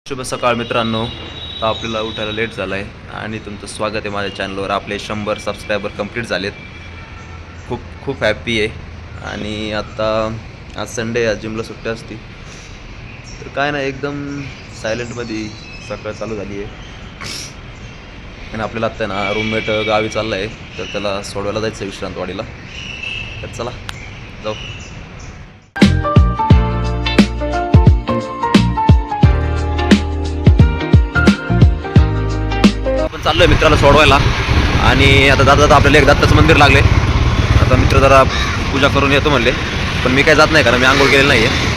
शुभ सकाळ मित्रांनो. तर आपल्याला उठायला लेट झाला आहे आणि तुमचं स्वागत आहे माझ्या चॅनलवर. आपले 100 सबस्क्रायबर कंप्लीट झालेत. खूप खूप हॅप्पी आहे. आणि आता आज संडे आहे, जिमला सुट्टी असते. तर काय नाही, एकदम सायलेंटमध्ये सकाळ चालू झाली आहे. आणि आपल्याला आत्ता ना रूममेट गावी चालला आहे, तर त्याला सोडवायला जायचं आहे विश्रांतवाडीला. तर चला जाऊ. आपण चाललोय मित्राला सोडवायला. आणि आता जाता आपल्याला एक दत्ताचं मंदिर लागले. आता मित्र जरा पूजा करून येतो म्हणले, पण मी काय जात नाही कारण मी आंघोळ केलेलं नाही आहे.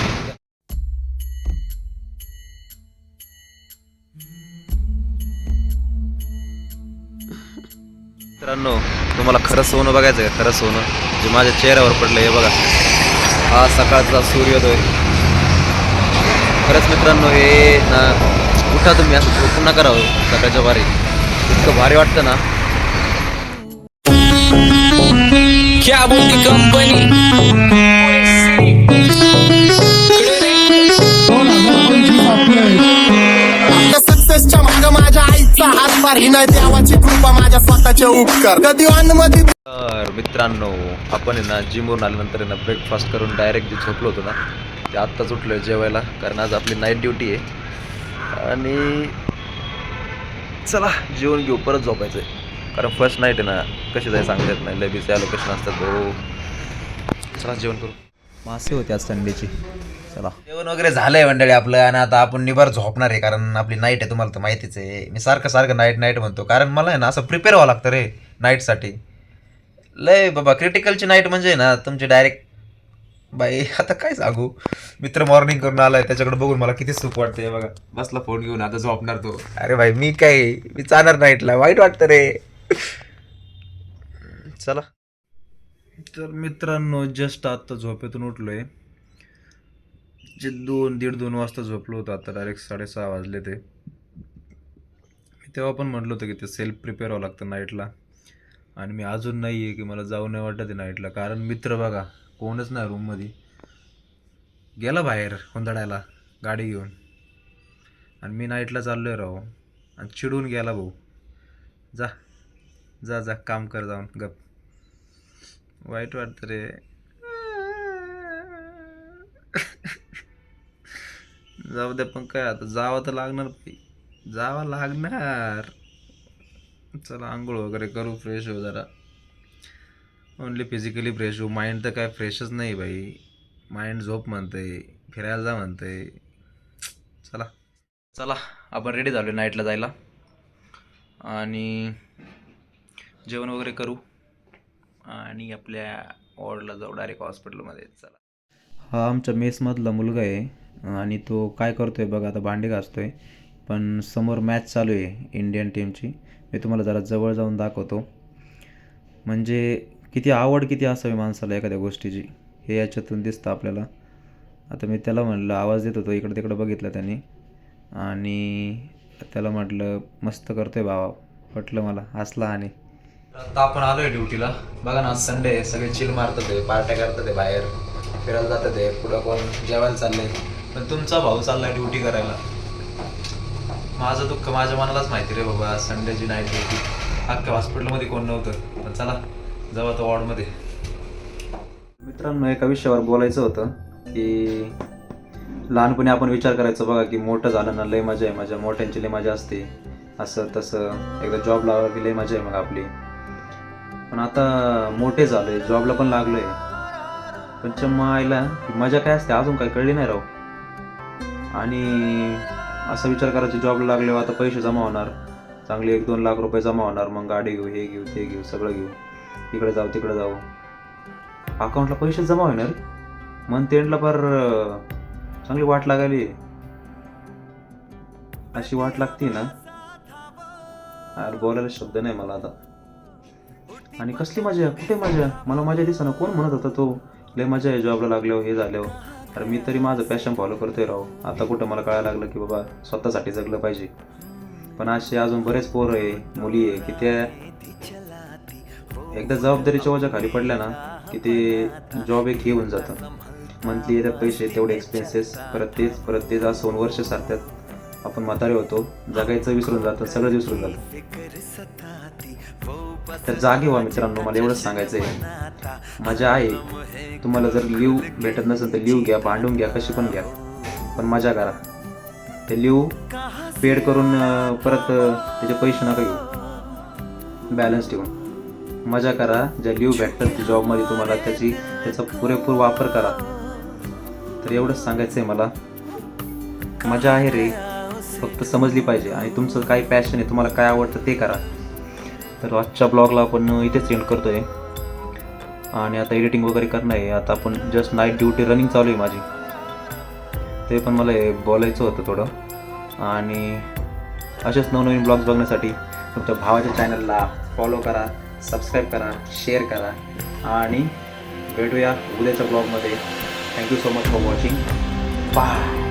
मित्रांनो, तुम्हाला खरं सोनं बघायचं आहे? खरं सोनं जे माझ्या चेहऱ्यावर पडलं हे बघा. हा सकाळचा सूर्योदय. खरंच मित्रांनो, हे ना उठा तुम्ही, असं पुन्हा करावं सकाळच्या बारी. इतकं भारी वाटतं ना. क्या बोलती कंपनी सक्सेसच्या माग माझ्या आईचा हातभार ही नाही देवाची कृपा माझ्या स्वतःचे उपकार कधी मध्ये. तर मित्रांनो, आपण आहे ना जिमवरून आल्यानंतर आहे ना ब्रेकफास्ट करून डायरेक्ट जे झोपलो होतो ना, ते आत्ताच उठलो आहे जेवायला, कारण आज आपली नाईट ड्युटी आहे. आणि चला जेवण घेऊ, परत झोपायचं आहे. कारण फर्स्ट नाईट आहे ना, कशी जाय सांगता येत नाही, लय बिझी लोकेशन असतात. हो चला जेवण करू. मासे होते आज संडेची. चला जेवण वगैरे झालंय मंडळी आपलं. आणि आता आपण निबार झोपणार आहे, कारण आपली नाईट आहे, तुम्हाला तर माहितीच आहे. मी सारखं सारखं नाईट नाईट म्हणतो, कारण मला आहे ना असं प्रिपेअर व्हावं लागतं रे नाईटसाठी. लय बाबा क्रिटिकलची नाईट म्हणजे ना तुमची डायरेक्ट बाई. आता काय सांगू, मित्र मॉर्निंग करून आलाय, त्याच्याकडे बघून मला किती सुख वाटतंय बघा. बसला फोन घेऊन, आता झोपणार तो. अरे भाई मी जाणार नाईटला, वाईट वाटतं रे. चला. तर मित्रांनो, जस्ट आता झोपेतून उठलोय. जे 2-1:30 वाजता झोपलो होतो, आता डायरेक्ट 6:30 वाजले. ते तेव्हा पण म्हटलं होतं की ते सेल्फ प्रिपेअर व्हावं लागतं नाईटला. आणि मी अजून नाही आहे की मला जाऊ नाही वाटत आहे नाईटला, कारण मित्र बघा कोणच नाही रूममध्ये. गेला बाहेर हुंदडायला गाडी घेऊन, आणि मी नाईटला चाललोय राहू. आणि चिडून गेला भाऊ. जा जा जा काम कर जाऊन गप. वाईट वाटतं रे. जाऊ दे, पण काय आता जावं तर लागणार, जावं लागणार. चला आंघोळ वगैरे करू, फ्रेश हो जरा. ओनली फिजिकली फ्रेश हो, माइंड तर काय फ्रेशच नाही भाई. माइंड झोप म्हणतंय, फिरायला जा म्हणतंय. चला चला, आपण रेडी झालो नाईटला जायला. आणि जेवण वगैरे करू आणि आपल्या वॉर्डला जाऊ डायरेक्ट हॉस्पिटलमध्ये. चला. हा आमच्या मेसमधला मुलगा आहे. आणि तो काय करतोय बघा, आता भांडे घासतोय. पण समोर मॅच चालू आहे इंडियन टीमची. मी तुम्हाला जरा जवळ जाऊन दाखवतो. म्हणजे किती आवड किती असावी माणसाला एखाद्या गोष्टीची, हे याच्यातून दिसतं आपल्याला. आता मी त्याला म्हटलं, आवाज देत होतो, इकडं तिकडं बघितलं त्याने. आणि त्याला म्हटलं मस्त करतोय भावा, पटलं मला, हसला. आणि आता आपण आलोय ड्युटीला. बघा ना, संडे आहे, सगळे चिल मारतात आहे, पार्ट्या करतात आहे, बाहेर फिरायला जातात आहे, पुढं कोण जेवायला चाललंय. पण तुमचा भाऊ चाललाय ड्युटी करायला. माझं दुःख माझ्या मनालाच माहिती रे बाबा. संडेची नाईट ड्युटी, अख्ख्या हॉस्पिटलमध्ये कोण नव्हतं. पण चला जाऊ आता वॉर्डमध्ये. मित्रांनो, एका विषयावर बोलायचं होतं की लहानपणी आपण विचार करायचो बघा की मोठं झालं ना लय मजा आहे, मजा मोठ्यांची लय मजा असते, असं तसं. एकदा जॉब लागला की लय मजा आहे मग आपली. पण आता मोठे झालोय, जॉबला पण लागलोय, पण चम्मा आईला मजा काय असते अजून काही कळली नाही राव. आणि असा विचार करायचा, जॉबला लागल्यावर आता पैसे जमा होणार, चांगले 1-2 लाख रुपये जमा होणार, मग गाडी घेऊ, हे घेऊ, ते घेऊ, सगळं घेऊ, इकडे जाऊ तिकडे जाऊ. अकाउंटला पैसे जमा होणार, मंथ एंडला फार चांगली वाट लागायली. अशी वाट लागते ना, अरे बोलायला शब्द नाही मला आता. आणि कसली मजा, कुठे मजा, मला मजा दिसेना. कोण म्हणत होता तो लय मजा आहे जॉबला लागल्यावर, हे झाल्यावर. अरे मी तरी माझं पॅशन फॉलो करतोय राव. आता कुठं मला कळायला लागलं की बाबा स्वतःसाठी जगलं पाहिजे. पण असे अजून बरेच पोरं आहे, मुली आहे की त्या एकदा जबाबदारीच्या ओझ्या खाली पडल्या ना की ते जॉब एक घेऊन जातं. मंथली येतात पैसे, तेवढे एक्सपेन्सेस, परत तेच असं 2 वर्ष सारतात. आपण म्हातारे होतो, जगायचं विसरून जातं, सगळंच विसरून जातं. तर जागे व्हा मित्रांनो, मला एवढंच सांगायचं आहे. मजा आहे, तुम्हाला जर लिव भेटत नसेल तर लिव घ्या, भांडून घ्या, कशी पण घ्या, पण मजा करा. ते लिव पेड करून परत त्याचे पैसे नका घेऊ, बॅलन्स ठेवून मजा करा. ज्या लिव भेटतात जॉबमध्ये तुम्हाला त्याचा पुरेपूर वापर करा. तर एवढंच सांगायचं आहे मला. मजा आहे रे, फक्त समजली पाहिजे. आणि तुमचं काय पॅशन आहे, तुम्हाला काय आवडतं ते करा. तर आजच्या ब्लॉगला आपण इथेच एंड करतो आहे. आणि आता एडिटिंग वगैरे करणं आहे. आता आपण जस्ट नाईट ड्युटी रनिंग चालू आहे माझी, ते पण मला बोलायचं होतं थोडं. आणि असेच नवनवीन ब्लॉग्स बघण्यासाठी तुमच्या भावाच्या चॅनलला फॉलो करा, सबस्क्राईब करा, शेअर करा. आणि भेटूया उद्याच्या ब्लॉगमध्ये. Thank you so much for watching. Bye.